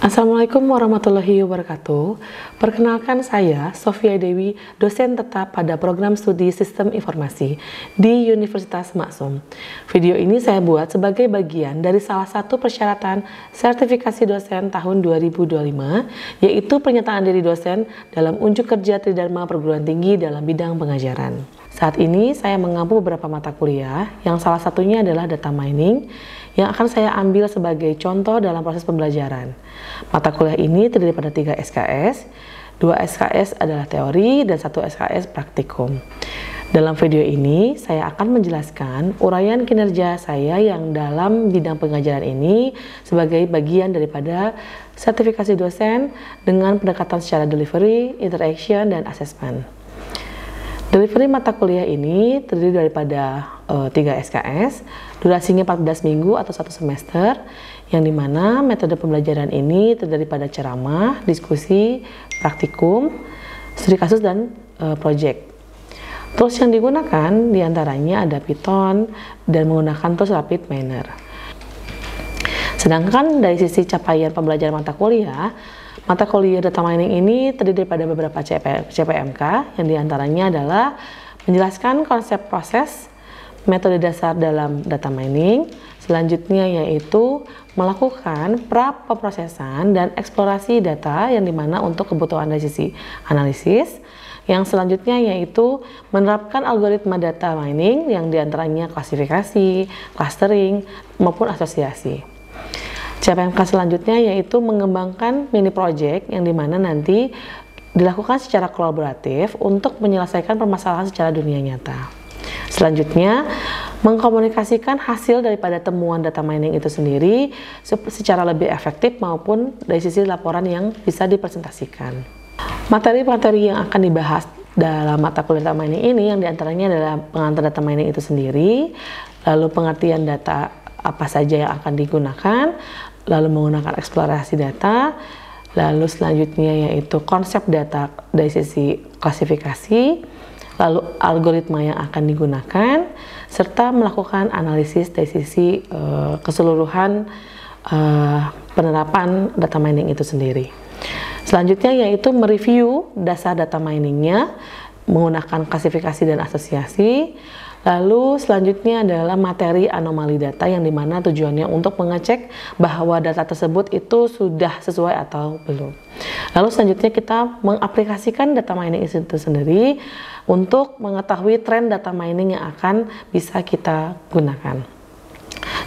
Assalamualaikum warahmatullahi wabarakatuh. Perkenalkan saya Sofia Dewi, dosen tetap pada program studi Sistem Informasi di Universitas Maksum. Video ini saya buat sebagai bagian dari salah satu persyaratan sertifikasi dosen tahun 2025, yaitu pernyataan diri dosen dalam unjuk kerja Tridharma Perguruan Tinggi dalam bidang pengajaran. Saat ini saya mengampu beberapa mata kuliah, yang salah satunya adalah data mining, yang akan saya ambil sebagai contoh dalam proses pembelajaran. Mata kuliah ini terdiri pada 3 SKS, 2 SKS adalah teori dan 1 SKS praktikum. Dalam video ini, saya akan menjelaskan uraian kinerja saya yang dalam bidang pengajaran ini sebagai bagian daripada sertifikasi dosen dengan pendekatan secara delivery, interaction, dan assessment. Delivery mata kuliah ini terdiri daripada 3 SKS, durasinya 14 minggu atau 1 semester, yang dimana metode pembelajaran ini terdiri pada ceramah, diskusi, praktikum, studi kasus, dan project. Tools yang digunakan diantaranya ada Python dan menggunakan tools Rapid Miner. Sedangkan dari sisi capaian pembelajaran mata kuliah data mining ini terdiri pada beberapa CPMK, yang diantaranya adalah menjelaskan konsep proses, metode dasar dalam data mining, selanjutnya yaitu melakukan pra-pemrosesan dan eksplorasi data yang dimana untuk kebutuhan dari sisi analisis, yang selanjutnya yaitu menerapkan algoritma data mining yang diantaranya klasifikasi, clustering, maupun asosiasi. CPMK selanjutnya yaitu mengembangkan mini project yang dimana nanti dilakukan secara kolaboratif untuk menyelesaikan permasalahan secara dunia nyata. Selanjutnya, mengkomunikasikan hasil daripada temuan data mining itu sendiri secara lebih efektif maupun dari sisi laporan yang bisa dipresentasikan. Materi-materi yang akan dibahas dalam mata kuliah data mining ini yang diantaranya adalah pengantar data mining itu sendiri, lalu pengertian data apa saja yang akan digunakan, lalu menggunakan eksplorasi data, lalu selanjutnya yaitu konsep data dari sisi klasifikasi, lalu algoritma yang akan digunakan, serta melakukan analisis dari sisi keseluruhan penerapan data mining itu sendiri. Selanjutnya yaitu mereview dasar data miningnya menggunakan klasifikasi dan asosiasi. Lalu selanjutnya adalah materi anomali data yang dimana tujuannya untuk mengecek bahwa data tersebut itu sudah sesuai atau belum. Lalu selanjutnya kita mengaplikasikan data mining itu sendiri untuk mengetahui tren data mining yang akan bisa kita gunakan.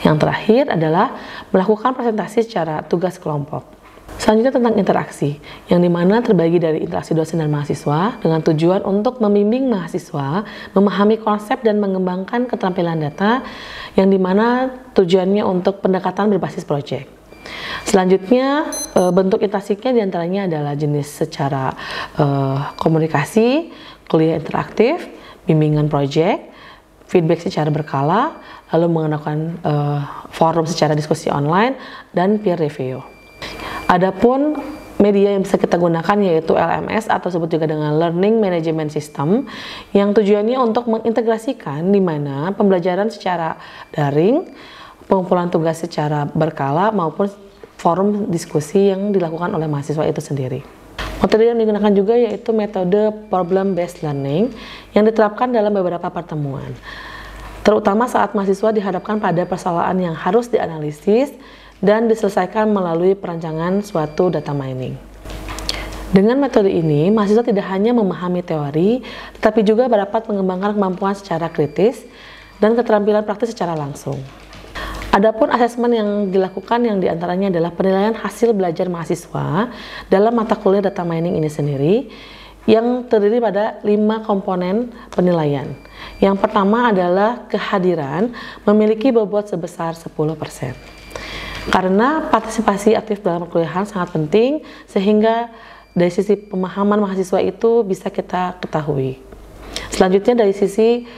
Yang terakhir adalah melakukan presentasi secara tugas kelompok. Selanjutnya tentang interaksi, yang dimana terbagi dari interaksi dosen dan mahasiswa dengan tujuan untuk membimbing mahasiswa memahami konsep dan mengembangkan keterampilan data, yang dimana tujuannya untuk pendekatan berbasis proyek. Selanjutnya bentuk interaksinya diantaranya adalah jenis secara komunikasi, kuliah interaktif, bimbingan proyek, feedback secara berkala, lalu menggunakan forum secara diskusi online, dan peer review. Adapun media yang bisa kita gunakan yaitu LMS atau disebut juga dengan Learning Management System, yang tujuannya untuk mengintegrasikan di mana pembelajaran secara daring, pengumpulan tugas secara berkala maupun forum diskusi yang dilakukan oleh mahasiswa itu sendiri. Materi yang digunakan juga yaitu metode Problem Based Learning yang diterapkan dalam beberapa pertemuan, terutama saat mahasiswa dihadapkan pada persoalan yang harus dianalisis dan diselesaikan melalui perancangan suatu data mining. Dengan metode ini, mahasiswa tidak hanya memahami teori, tetapi juga dapat mengembangkan kemampuan secara kritis dan keterampilan praktis secara langsung. Adapun asesmen yang dilakukan yang diantaranya adalah penilaian hasil belajar mahasiswa dalam mata kuliah data mining ini sendiri, yang terdiri pada 5 komponen penilaian. Yang pertama adalah kehadiran memiliki bobot sebesar 10%. Karena partisipasi aktif dalam perkuliahan sangat penting, sehingga dari sisi pemahaman mahasiswa itu bisa kita ketahui. Selanjutnya dari sisi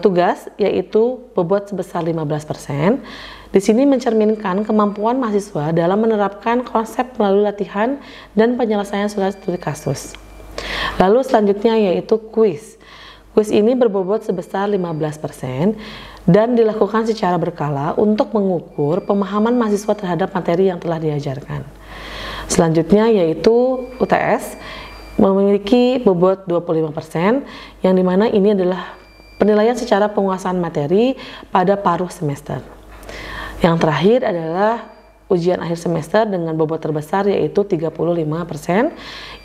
tugas, yaitu bobot sebesar 15%. Di sini mencerminkan kemampuan mahasiswa dalam menerapkan konsep melalui latihan dan penyelesaian studi kasus. Lalu selanjutnya yaitu kuis. Kuis ini berbobot sebesar 15% dan dilakukan secara berkala untuk mengukur pemahaman mahasiswa terhadap materi yang telah diajarkan. Selanjutnya yaitu UTS memiliki bobot 25%, yang dimana ini adalah penilaian secara penguasaan materi pada paruh semester. Yang terakhir adalah ujian akhir semester dengan bobot terbesar yaitu 35%,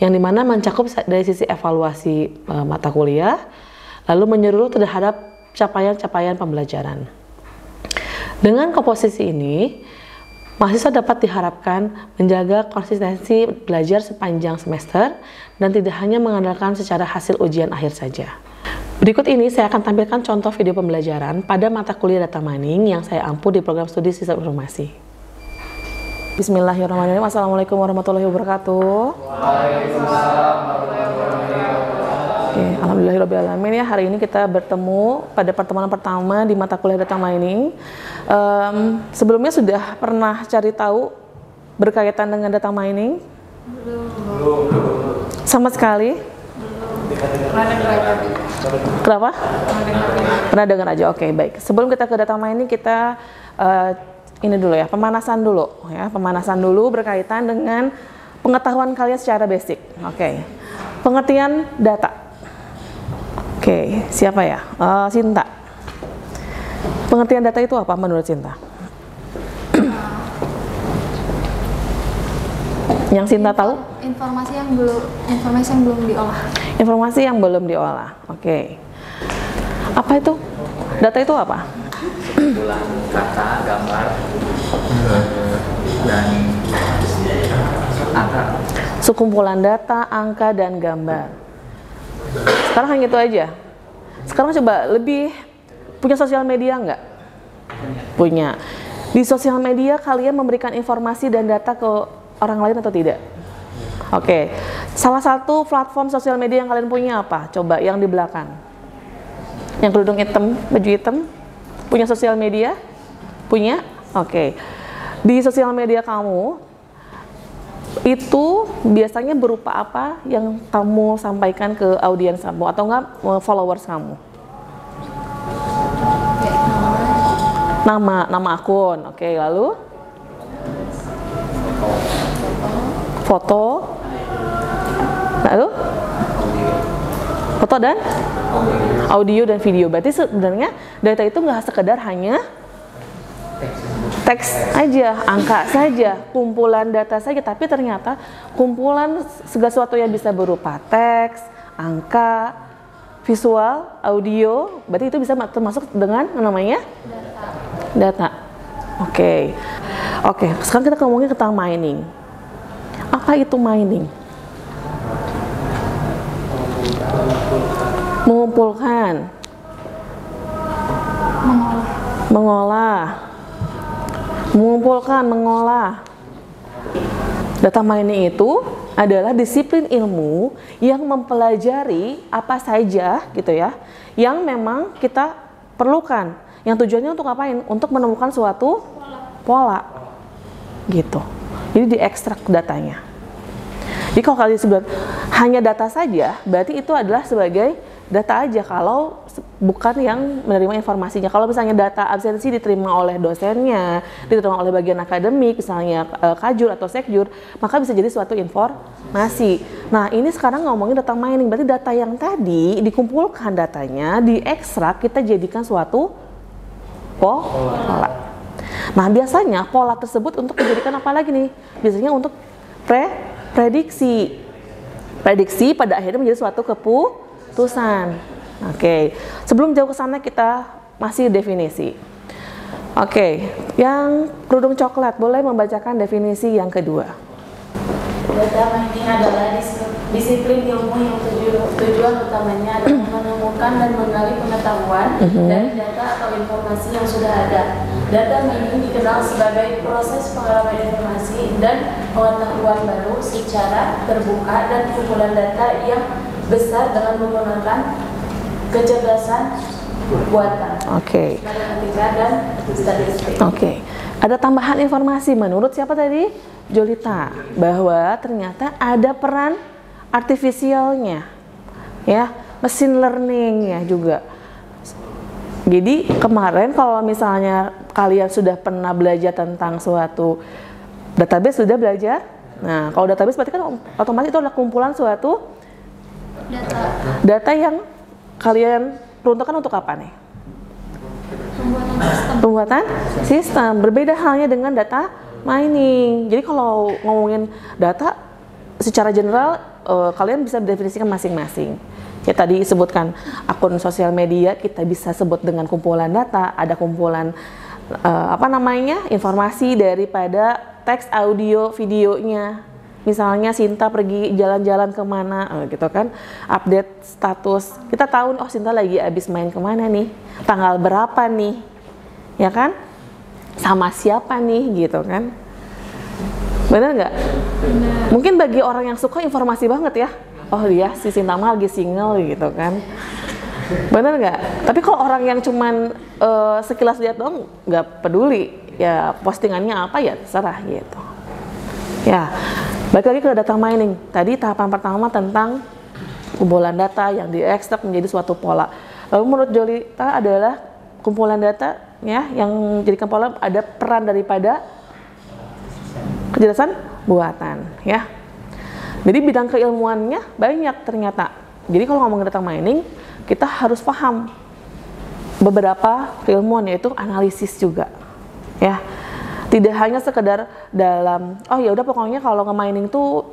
yang dimana mencakup dari sisi evaluasi mata kuliah, lalu menyeluruh terhadap capaian-capaian pembelajaran. Dengan komposisi ini, mahasiswa dapat diharapkan menjaga konsistensi belajar sepanjang semester dan tidak hanya mengandalkan secara hasil ujian akhir saja. Berikut ini saya akan tampilkan contoh video pembelajaran pada mata kuliah data mining yang saya ampu di program studi sistem informasi. Bismillahirrahmanirrahim. Assalamualaikum warahmatullahi wabarakatuh. Waalaikumsalam warahmatullahi wabarakatuh. Oke, alhamdulillahirobbilalamin ya. Hari ini kita bertemu pada pertemuan pertama di mata kuliah data mining. Sebelumnya sudah pernah cari tahu berkaitan dengan data mining? Belum. Sama sekali? Kenapa? Pernah dengar aja. Oke, baik. Sebelum kita ke data mining, kita ini dulu ya, pemanasan dulu berkaitan dengan pengetahuan kalian secara basic. Oke. Pengertian data. Oke, siapa ya? Sinta. Pengertian data itu apa menurut Sinta? Yang Sinta tahu? Informasi yang belum diolah. Informasi yang belum diolah. Oke. Apa itu? Data itu apa? Kumpulan kata, gambar, dan angka. Sekumpulan data, angka, dan gambar. Sekarang hanya itu aja. Sekarang coba lebih punya sosial media nggak? Punya. Di sosial media kalian memberikan informasi dan data ke orang lain atau tidak? Oke. Salah satu platform sosial media yang kalian punya apa? Coba yang di belakang. Yang kerudung hitam, baju hitam. Punya sosial media? Punya? Oke. Di sosial media kamu, itu biasanya berupa apa yang kamu sampaikan ke audiens kamu atau enggak followers kamu? Nama akun. Oke, lalu? Foto. Lalu? Foto dan? Audio dan video. Berarti sebenarnya data itu nggak sekedar hanya teks aja, angka saja, kumpulan data saja, tapi ternyata kumpulan segala sesuatu yang bisa berupa teks, angka, visual, audio, berarti itu bisa termasuk dengan namanya data. Oke. Sekarang kita ngomongin tentang mining. Apa itu mining? Mengumpulkan, mengolah, mengumpulkan, mengolah. Data mining itu adalah disiplin ilmu yang mempelajari apa saja gitu ya, yang memang kita perlukan. Yang tujuannya untuk ngapain? Untuk menemukan suatu pola gitu. Jadi diekstrak datanya. Jadi kalau kalian sebut hanya data saja, berarti itu adalah sebagai data aja kalau bukan yang menerima informasinya. Kalau misalnya data absensi diterima oleh dosennya, diterima oleh bagian akademik, misalnya kajur atau sekjur, maka bisa jadi suatu informasi. Nah, ini sekarang ngomongin data mining, berarti data yang tadi dikumpulkan datanya, diekstrak, kita jadikan suatu pola. Nah, biasanya pola tersebut untuk dijadikan apa lagi nih? Biasanya untuk prediksi pada akhirnya menjadi suatu keputusan. Oke. Sebelum jauh ke sana kita masih definisi. Oke, yang kerudung coklat boleh membacakan definisi yang kedua. Data mining adalah disiplin ilmu yang tujuan utamanya adalah menemukan dan menggali pengetahuan dari data atau informasi yang sudah ada. Data mining dikenal sebagai proses pengalaman informasi dan pengetahuan baru secara terbuka dan kumpulan data yang besar dengan menggunakan kecerdasan buatan, matematika dan statistik. Oke. Ada tambahan informasi menurut siapa tadi? Jolita, bahwa ternyata ada peran artifisialnya, ya, mesin learningnya juga. Jadi kemarin kalau misalnya kalian sudah pernah belajar tentang suatu database, sudah belajar Nah, kalau database berarti kan otomatis itu adalah kumpulan suatu Data. data yang kalian peruntukkan untuk apa nih? Pembuatan sistem. Pembuatan sistem. Berbeda halnya dengan data mining. Jadi kalau ngomongin data secara general, kalian bisa definisikan masing-masing. Ya tadi disebutkan akun sosial media, kita bisa sebut dengan kumpulan data, ada kumpulan informasi daripada teks, audio, videonya. Misalnya Sinta pergi jalan-jalan kemana, gitu kan, update status. Kita tahu, oh Sinta lagi habis main kemana nih, tanggal berapa nih, ya kan, sama siapa nih, gitu kan. Bener nggak? Mungkin bagi orang yang suka informasi banget ya, oh dia si Sinta mah lagi single gitu kan. Bener nggak? Tapi kalau orang yang cuman sekilas lihat doang nggak peduli, ya postingannya apa ya terserah gitu. Ya, balik lagi ke data mining. Tadi tahapan pertama tentang kumpulan data yang diekstrak menjadi suatu pola. Lalu menurut Jolita adalah kumpulan data ya yang jadikan pola ada peran daripada kecerdasan buatan ya. Jadi bidang keilmuannya banyak ternyata. Jadi kalau ngomongin data mining, kita harus paham beberapa keilmuan, yaitu analisis juga ya. Tidak hanya sekedar dalam oh ya udah pokoknya kalau nge-mining tuh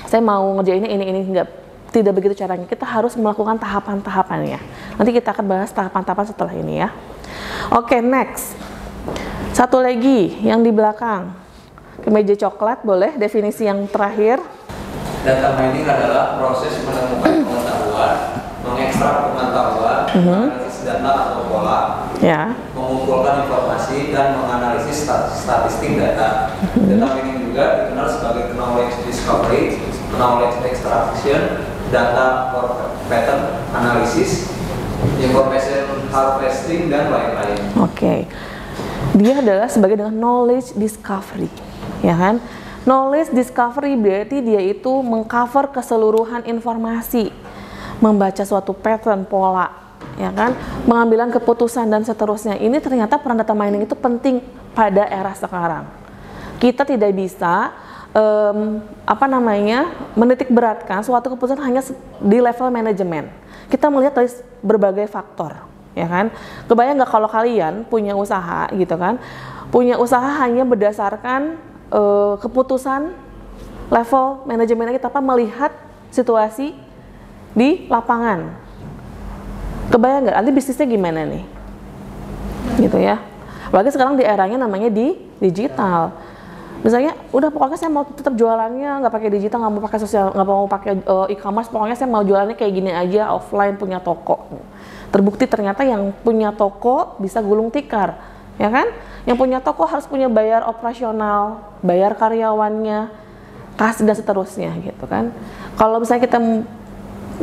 saya mau ngerjainnya ini enggak, tidak begitu caranya. Kita harus melakukan tahapan-tahapannya. Nanti kita akan bahas tahapan-tahapan setelah ini ya. Oke, next. Satu lagi yang di belakang. Kemeja coklat, boleh definisi yang terakhir. Data mining adalah proses menemukan pengetahuan, mengekstrak pengetahuan, menganalisis data atau pola, Ya. mengumpulkan informasi dan menganalisis statistik data. Data mining juga dikenal sebagai knowledge discovery, knowledge extraction, data for pattern analysis, information harvesting, dan lain-lain. Oke. Dia adalah sebagai dengan knowledge discovery, ya kan? Knowledge discovery berarti dia itu mengcover keseluruhan informasi, membaca suatu pattern, pola, ya kan? Pengambilan keputusan dan seterusnya. Ini ternyata peran data mining itu penting pada era sekarang. Kita tidak bisa menitik beratkan suatu keputusan hanya di level manajemen. Kita melihat dari berbagai faktor, ya kan? Kebayang nggak kalau kalian punya usaha gitu kan? Punya usaha hanya berdasarkan keputusan level manajemen kita, melihat situasi di lapangan. Kebayang nggak nanti bisnisnya gimana nih? Gitu ya. Apalagi sekarang di eranya namanya di digital. Misalnya, udah pokoknya saya mau tetap jualannya nggak pakai digital, nggak mau pakai sosial, nggak mau pakai e-commerce, pokoknya saya mau jualannya kayak gini aja, offline, punya toko. Terbukti ternyata yang punya toko bisa gulung tikar, ya kan? Yang punya toko harus punya bayar operasional, bayar karyawannya, kas dan seterusnya, gitu kan? Kalau misalnya kita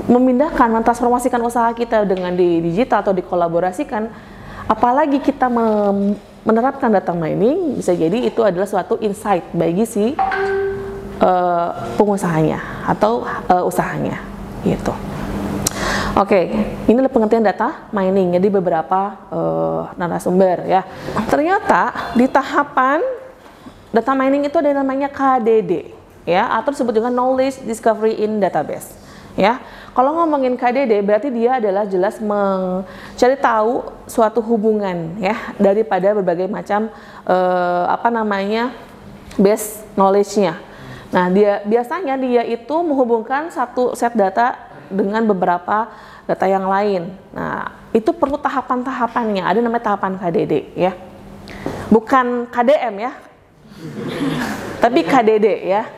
memindahkan, mentransformasikan usaha kita dengan di digital atau dikolaborasikan, apalagi kita menerapkan data mining, bisa jadi itu adalah suatu insight bagi si pengusahanya atau usahanya, gitu. Oke, ini adalah pengertian data mining. Jadi beberapa narasumber ya. Ternyata di tahapan data mining itu ada namanya KDD, ya, atau disebut juga Knowledge Discovery in Database, ya. Kalau ngomongin KDD berarti dia adalah jelas mencari tahu suatu hubungan ya daripada berbagai macam base knowledge-nya. Nah, biasanya dia itu menghubungkan satu set data dengan beberapa data yang lain. Nah, itu perlu tahapan-tahapannya. Ada namanya tahapan KDD ya. Bukan KDM ya. Tapi KDD ya.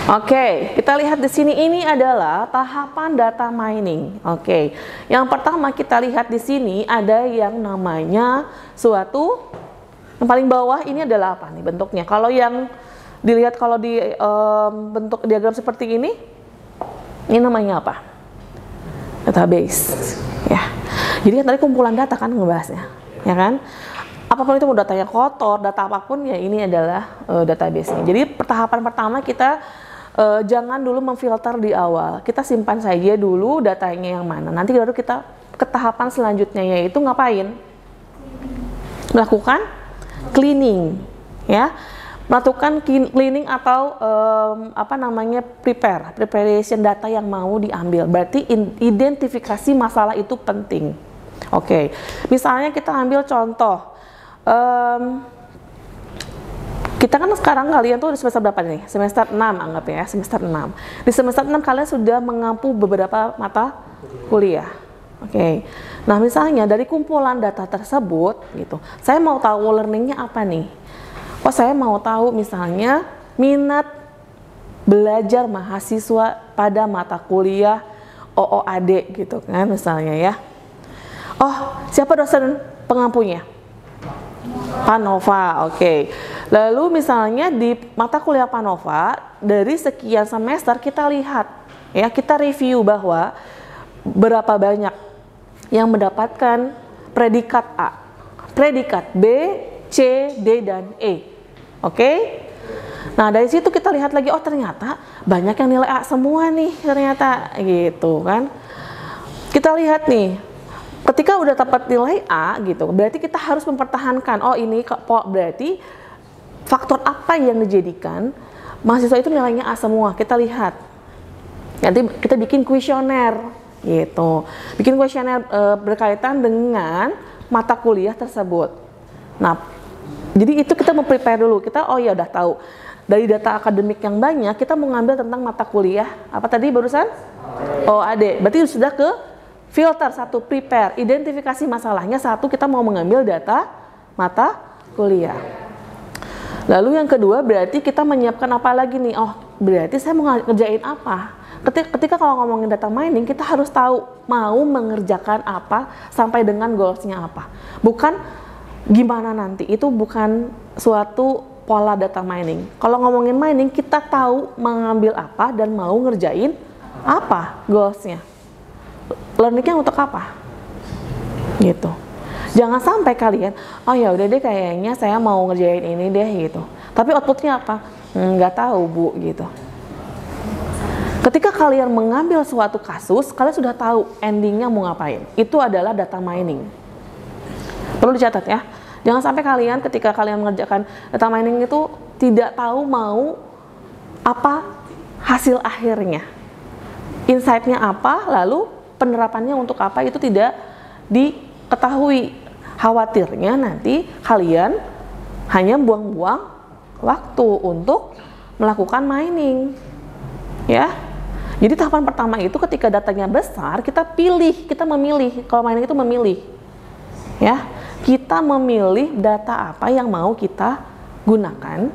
Oke, kita lihat di sini, ini adalah tahapan data mining. Oke. Yang pertama kita lihat di sini ada yang namanya suatu, yang paling bawah ini adalah apa nih bentuknya? Kalau yang dilihat kalau di bentuk diagram seperti ini namanya apa? Database. Ya. Jadi kan tadi kumpulan data kan ngebahasnya, ya kan? Apapun itu, mau datanya kotor, data apapun ya, ini adalah database-nya. Jadi tahapan pertama kita jangan dulu memfilter di awal. Kita simpan saja dulu datanya yang mana. Nanti baru kita ke tahapan selanjutnya, yaitu ngapain? Melakukan cleaning, ya. melakukan cleaning atau preparation data yang mau diambil. Berarti identifikasi masalah itu penting. Oke, misalnya kita ambil contoh, kita kan sekarang kalian tuh di semester berapa nih? Semester 6 anggap ya, semester 6. Di semester 6 kalian sudah mengampu beberapa mata kuliah. Oke. Nah, misalnya dari kumpulan data tersebut gitu, saya mau tahu learningnya apa nih? Oh, saya mau tahu misalnya minat belajar mahasiswa pada mata kuliah OOAD gitu kan misalnya ya. Oh, siapa dosen pengampunya? Panova, oke. Lalu misalnya di mata kuliah Panova dari sekian semester kita lihat ya, kita review bahwa berapa banyak yang mendapatkan predikat A, predikat B, C, D, dan E. Oke? Nah, dari situ kita lihat lagi, oh ternyata banyak yang nilai A semua nih ternyata gitu kan. Kita lihat nih, ketika udah dapat nilai A gitu, berarti kita harus mempertahankan, oh ini berarti faktor apa yang dijadikan mahasiswa itu nilainya A semua. Kita lihat, nanti kita bikin kuesioner gitu, bikin kuesioner berkaitan dengan mata kuliah tersebut. Nah, jadi itu kita mau prepare dulu, kita oh ya udah tahu dari data akademik yang banyak kita mau ngambil tentang mata kuliah apa tadi barusan OAD, berarti sudah ke filter satu, prepare, identifikasi masalahnya satu, kita mau mengambil data mata kuliah. Lalu yang kedua berarti kita menyiapkan apa lagi nih? Oh, berarti saya mau ngerjain apa? Ketika kalau ngomongin data mining, kita harus tahu mau mengerjakan apa sampai dengan goalsnya apa. Bukan gimana nanti, itu bukan suatu pola data mining. Kalau ngomongin mining, kita tahu mengambil apa dan mau ngerjain apa goalsnya. Learningnya untuk apa? Gitu. Jangan sampai kalian, oh ya udah deh kayaknya saya mau ngerjain ini deh gitu. Tapi outputnya apa? Nggak tahu Bu gitu. Ketika kalian mengambil suatu kasus, kalian sudah tahu endingnya mau ngapain. Itu adalah data mining. Perlu dicatat ya. Jangan sampai kalian ketika kalian mengerjakan data mining itu tidak tahu mau apa hasil akhirnya. Insight-nya apa, lalu penerapannya untuk apa itu tidak diketahui. Khawatirnya nanti kalian hanya buang-buang waktu untuk melakukan mining ya. Jadi tahapan pertama itu ketika datanya besar, kita memilih. Kalau mining itu memilih ya, kita memilih data apa yang mau kita gunakan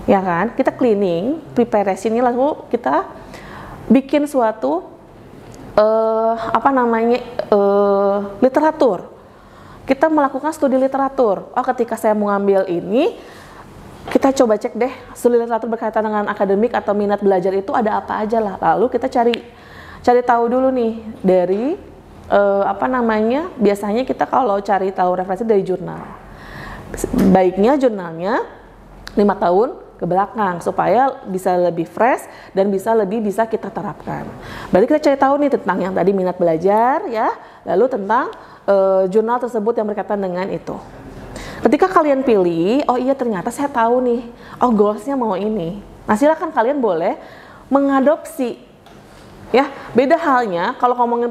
ya kan. Kita cleaning, preparation-nya, lalu kita bikin suatu literatur. Kita melakukan studi literatur. Oh, ketika saya mau ngambil ini, kita coba cek deh studi literatur berkaitan dengan akademik atau minat belajar itu ada apa aja lah. Lalu kita cari tahu dulu nih dari biasanya kita kalau cari tahu referensi dari jurnal. Baiknya jurnalnya 5 tahun ke belakang supaya bisa lebih fresh dan bisa kita terapkan. Berarti kita cari tahu nih tentang yang tadi minat belajar ya, lalu tentang jurnal tersebut yang berkaitan dengan itu. Ketika kalian pilih, oh iya ternyata saya tahu nih, oh goalsnya mau ini. Nah silakan kalian boleh mengadopsi. Ya, beda halnya kalau ngomongin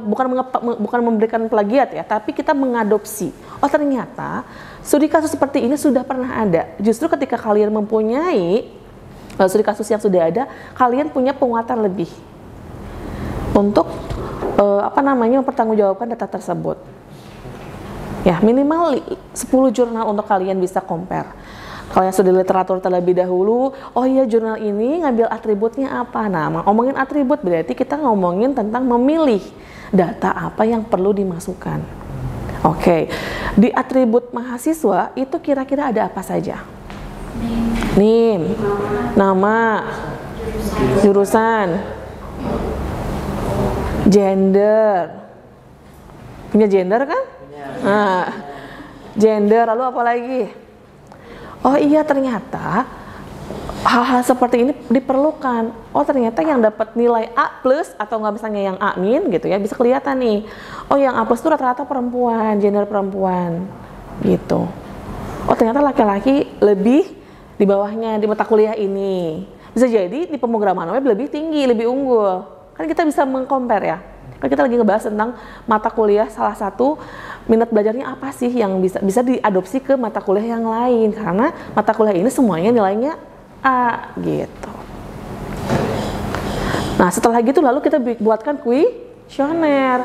bukan memberikan plagiat ya, tapi kita mengadopsi. Oh ternyata studi kasus seperti ini sudah pernah ada. Justru ketika kalian mempunyai studi kasus yang sudah ada, kalian punya penguatan lebih untuk mempertanggungjawabkan data tersebut. Ya, minimal 10 jurnal untuk kalian bisa compare. Kalau yang studi literatur terlebih dahulu, oh iya jurnal ini ngambil atributnya apa. Nah, ngomongin atribut berarti kita ngomongin tentang memilih data apa yang perlu dimasukkan. Oke, di atribut mahasiswa itu kira-kira ada apa saja? NIM, nama, jurusan, gender. Punya gender kan? Nah, gender, lalu apa lagi? Oh iya ternyata hal-hal seperti ini diperlukan. Oh ternyata yang dapat nilai A plus atau nggak misalnya yang A min gitu ya, bisa kelihatan nih. Oh yang A plus itu rata-rata perempuan, gender perempuan gitu. Oh ternyata laki-laki lebih di bawahnya di mata kuliah ini. Bisa jadi di pemrograman web lebih tinggi, lebih unggul. Kan kita bisa meng-compare ya. Kan kita lagi ngebahas tentang mata kuliah salah satu minat belajarnya apa sih yang bisa diadopsi ke mata kuliah yang lain, karena mata kuliah ini semuanya nilainya A gitu. Nah, setelah gitu lalu kita buatkan kuesioner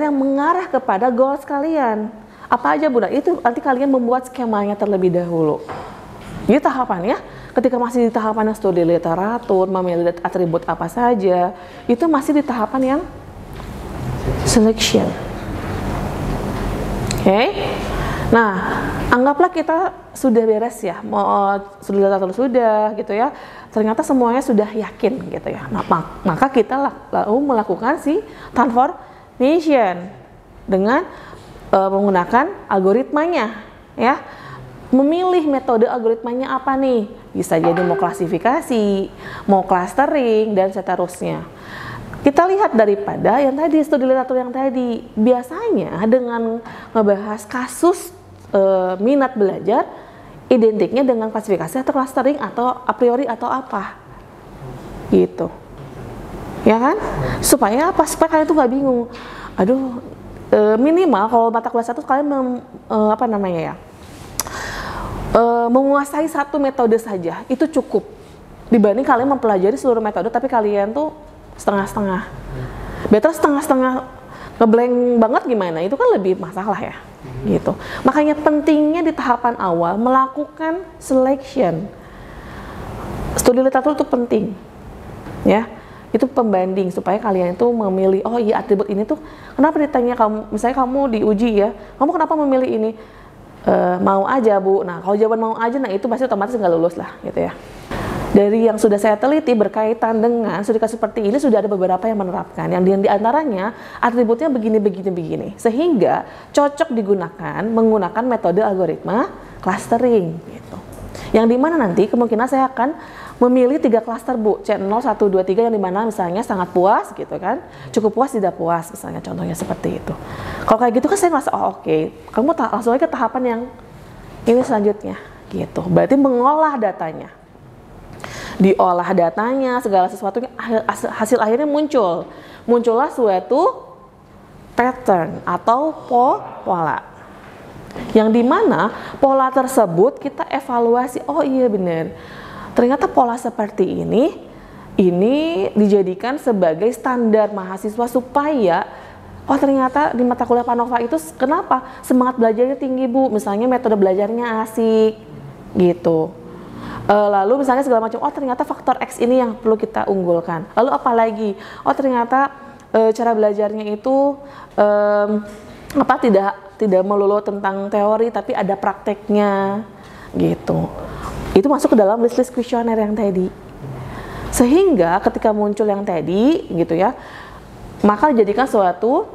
yang mengarah kepada goals kalian. Apa aja Bunda? Itu nanti kalian membuat skemanya terlebih dahulu. Jadi tahapannya, ketika masih di tahapan yang studi literatur, memilih atribut apa saja, itu masih di tahapan yang selection. Oke? Nah, anggaplah kita sudah beres ya, mau studi literatur sudah gitu ya, ternyata semuanya sudah yakin gitu ya. Nah, maka kita lalu melakukan si transformation dengan menggunakan algoritmanya ya. Memilih metode algoritmanya apa nih? Bisa jadi mau klasifikasi, mau clustering, dan seterusnya. Kita lihat daripada yang tadi, studi literatur yang tadi, biasanya dengan ngebahas kasus minat belajar, identiknya dengan klasifikasi atau clustering atau a priori atau apa gitu ya kan, supaya apa, supaya kalian tuh nggak bingung. Aduh, minimal kalau mata kuliah satu kalian menguasai satu metode saja itu cukup, dibanding kalian mempelajari seluruh metode tapi kalian tuh setengah-setengah. Better setengah-setengah ngeblank banget gimana, itu kan lebih masalah ya gitu. Makanya pentingnya di tahapan awal melakukan selection. Studi literatur itu penting ya, itu pembanding supaya kalian itu memilih, oh iya atribut ini tuh kenapa ditanya kamu, misalnya kamu diuji ya, kamu kenapa memilih ini, mau aja Bu. Nah kalau jawaban mau aja, nah itu pasti otomatis nggak lulus lah gitu ya. Dari yang sudah saya teliti berkaitan dengan studi kasus seperti ini, sudah ada beberapa yang menerapkan, yang di antaranya atributnya begini, sehingga cocok digunakan menggunakan metode algoritma clustering gitu. Yang dimana nanti kemungkinan saya akan memilih 3 klaster Bu, C0, 1, 2, 3, yang dimana misalnya sangat puas gitu kan, cukup puas, tidak puas misalnya, contohnya seperti itu. Kalau kayak gitu kan saya merasa, oh oke, kamu langsung aja ke tahapan yang ini selanjutnya gitu. Berarti mengolah datanya. Diolah datanya, segala sesuatunya, hasil akhirnya muncullah suatu pattern atau pola, yang dimana pola tersebut kita evaluasi, oh iya benar, ternyata pola seperti ini dijadikan sebagai standar mahasiswa supaya, oh ternyata di mata kuliah Panova itu kenapa semangat belajarnya tinggi Bu, misalnya metode belajarnya asik gitu. Lalu misalnya segala macam, oh ternyata faktor X ini yang perlu kita unggulkan. Lalu apalagi, oh ternyata cara belajarnya itu tidak melulu tentang teori tapi ada prakteknya gitu. Itu masuk ke dalam list kuesioner yang tadi. Sehingga ketika muncul yang tadi gitu ya, maka dijadikan suatu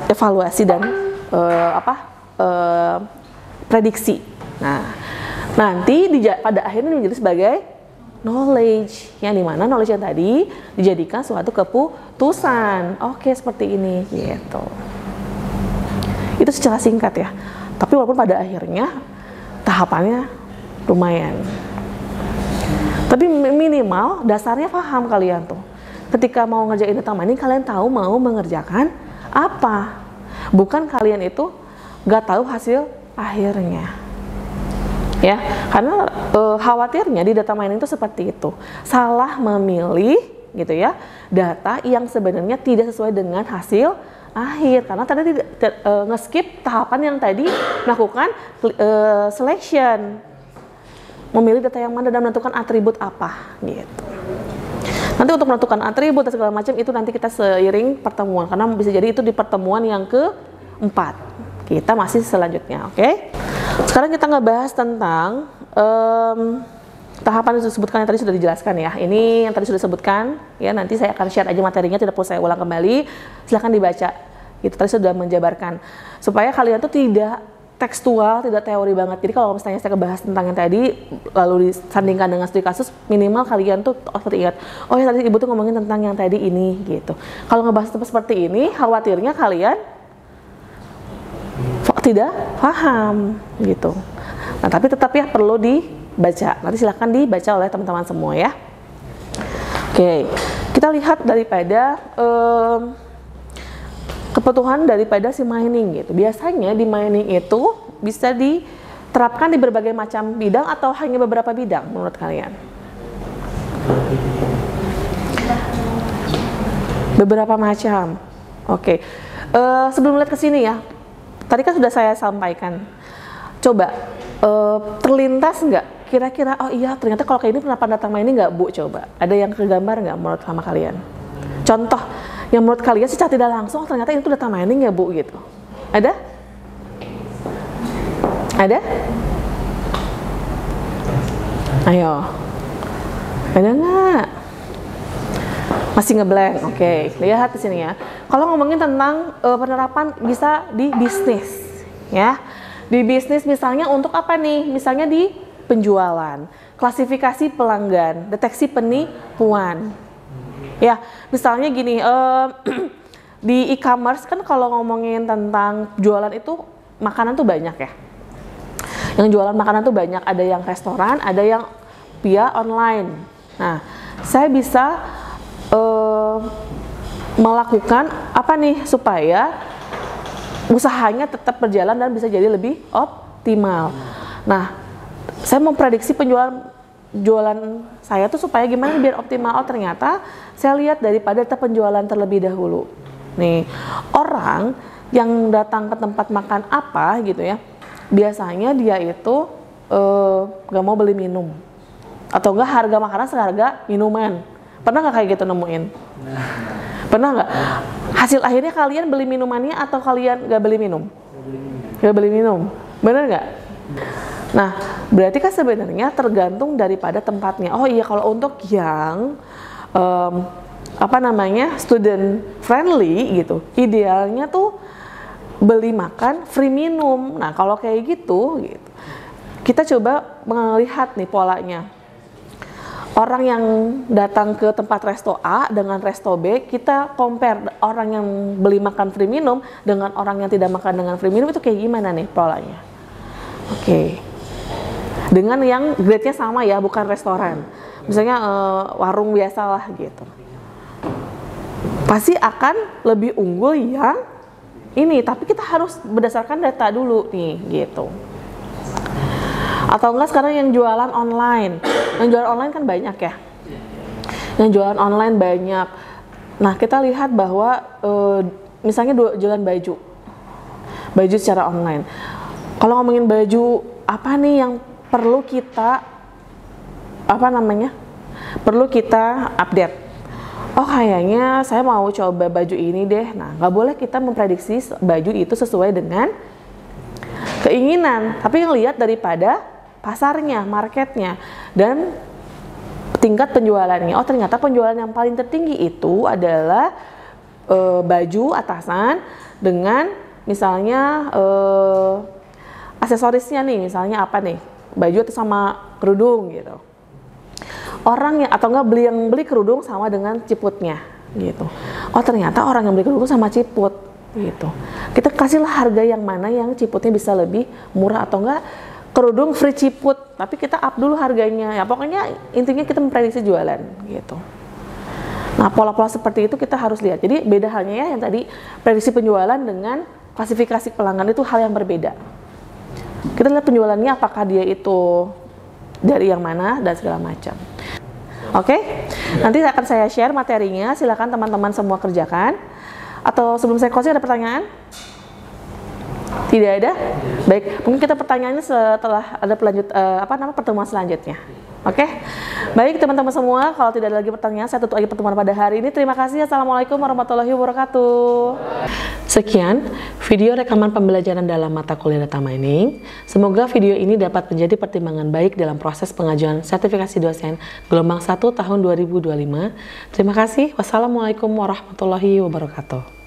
evaluasi dan prediksi. Nah, nanti pada akhirnya menjadi sebagai knowledge, yang dimana knowledge yang tadi dijadikan suatu keputusan. Oke, seperti ini gitu. Itu secara singkat ya. Tapi walaupun pada akhirnya tahapannya lumayan. Tapi minimal dasarnya paham kalian tuh. Ketika mau ngerjain utama ini, kalian tahu mau mengerjakan apa. Bukan kalian itu gak tahu hasil akhirnya. Ya, karena khawatirnya di data mining itu seperti itu, salah memilih gitu ya data yang sebenarnya tidak sesuai dengan hasil akhir, karena tadi nge-skip tahapan yang tadi melakukan selection, memilih data yang mana dan menentukan atribut apa gitu. Nanti untuk menentukan atribut dan segala macam itu nanti kita seiring pertemuan, karena bisa jadi itu di pertemuan yang keempat. Kita masih selanjutnya, oke? Sekarang kita ngebahas tentang tahapan yang disebutkan yang tadi sudah dijelaskan ya. Ini yang tadi sudah disebutkan ya. Nanti saya akan share aja materinya, tidak perlu saya ulang kembali. Silahkan dibaca. Itu tadi sudah menjabarkan supaya kalian tuh tidak tekstual, tidak teori banget. Jadi kalau misalnya saya ngebahas tentang yang tadi lalu disandingkan dengan studi kasus, minimal kalian tuh ingat, oh ya tadi Ibu tuh ngomongin tentang yang tadi ini gitu. Kalau ngebahas seperti ini, khawatirnya kalian tidak paham gitu. Nah, tapi tetap ya perlu dibaca. Nanti silahkan dibaca oleh teman-teman semua ya. Oke, kita lihat daripada kebutuhan daripada si mining gitu. Biasanya di mining itu bisa diterapkan di berbagai macam bidang atau hanya beberapa bidang menurut kalian? Beberapa macam. Oke. Sebelum lihat ke sini ya, tadi kan sudah saya sampaikan. Coba terlintas nggak? Kira-kira, oh iya ternyata kalau kayak ini kenapa data mining nggak Bu? Coba, ada yang kegambar nggak menurut sama kalian? Contoh yang menurut kalian secara tidak langsung, oh, ternyata itu data mining ya Bu gitu. Ada? Ada? Ayo. Ada nggak? Masih ngeblank. Oke, lihat di sini ya. Kalau ngomongin tentang penerapan bisa di bisnis ya. Di bisnis misalnya untuk apa nih? Misalnya di penjualan, klasifikasi pelanggan, deteksi penipuan. Ya, misalnya gini, di e-commerce kan kalau ngomongin tentang jualan itu makanan tuh banyak ya. Yang jualan makanan tuh banyak, ada yang restoran, ada yang via online. Nah, saya bisa melakukan apa nih supaya usahanya tetap berjalan dan bisa jadi lebih optimal. Nah, saya memprediksi jualan saya tuh supaya gimana biar optimal. Oh, ternyata saya lihat daripada data penjualan terlebih dahulu. Nih, orang yang datang ke tempat makan apa gitu ya, biasanya dia itu gak mau beli minum. Atau enggak harga makanan seharga minuman. Pernah nggak kayak gitu nemuin? Pernah nggak? Hasil akhirnya kalian beli minumannya atau kalian gak beli minum? Gak beli minum. Bener nggak? Nah, berarti kan sebenarnya tergantung daripada tempatnya. Oh iya, kalau untuk yang student friendly gitu, idealnya tuh beli makan free minum. Nah, kalau kayak gitu, kita coba melihat nih polanya. Orang yang datang ke tempat resto A dengan resto B, kita compare orang yang beli makan free minum dengan orang yang tidak makan dengan free minum, itu kayak gimana nih polanya? Oke. Dengan yang grade-nya sama ya, bukan restoran. Misalnya warung biasa lah gitu. Pasti akan lebih unggul yang ini, tapi kita harus berdasarkan data dulu nih gitu. Atau enggak sekarang yang jualan online. Yang jualan online kan banyak ya. Yang jualan online banyak. Nah, kita lihat bahwa misalnya jualan baju. Baju secara online. Kalau ngomongin baju, apa nih yang perlu kita perlu kita update? Oh, kayaknya saya mau coba baju ini deh. Nah, nggak boleh kita memprediksi baju itu sesuai dengan keinginan, tapi yang lihat daripada pasarnya, marketnya, dan tingkat penjualannya. Oh, ternyata penjualan yang paling tertinggi itu adalah baju atasan dengan misalnya aksesorisnya nih, misalnya apa nih? Baju atau sama kerudung gitu. Orang yang atau enggak beli kerudung sama dengan ciputnya gitu. Oh, ternyata orang yang beli kerudung sama ciput gitu. Kita kasihlah harga yang mana yang ciputnya bisa lebih murah, atau enggak kerudung free ciput, tapi kita up dulu harganya. Ya pokoknya intinya kita memprediksi jualan gitu. Nah, pola-pola seperti itu kita harus lihat. Jadi beda halnya ya yang tadi prediksi penjualan dengan klasifikasi pelanggan, itu hal yang berbeda. Kita lihat penjualannya apakah dia itu dari yang mana dan segala macam. Oke, nanti akan saya share materinya. Silakan teman-teman semua kerjakan. Atau sebelum saya closing ada pertanyaan? Tidak ada? Baik, mungkin kita pertanyaannya setelah ada pertemuan selanjutnya. Oke, baik teman-teman semua. Kalau tidak ada lagi pertanyaan, saya tutup aja pertemuan pada hari ini. Terima kasih. Assalamualaikum warahmatullahi wabarakatuh. Sekian video rekaman pembelajaran dalam mata kuliah data mining. Semoga video ini dapat menjadi pertimbangan baik dalam proses pengajuan sertifikasi dosen gelombang 1 tahun 2025. Terima kasih. Wassalamualaikum warahmatullahi wabarakatuh.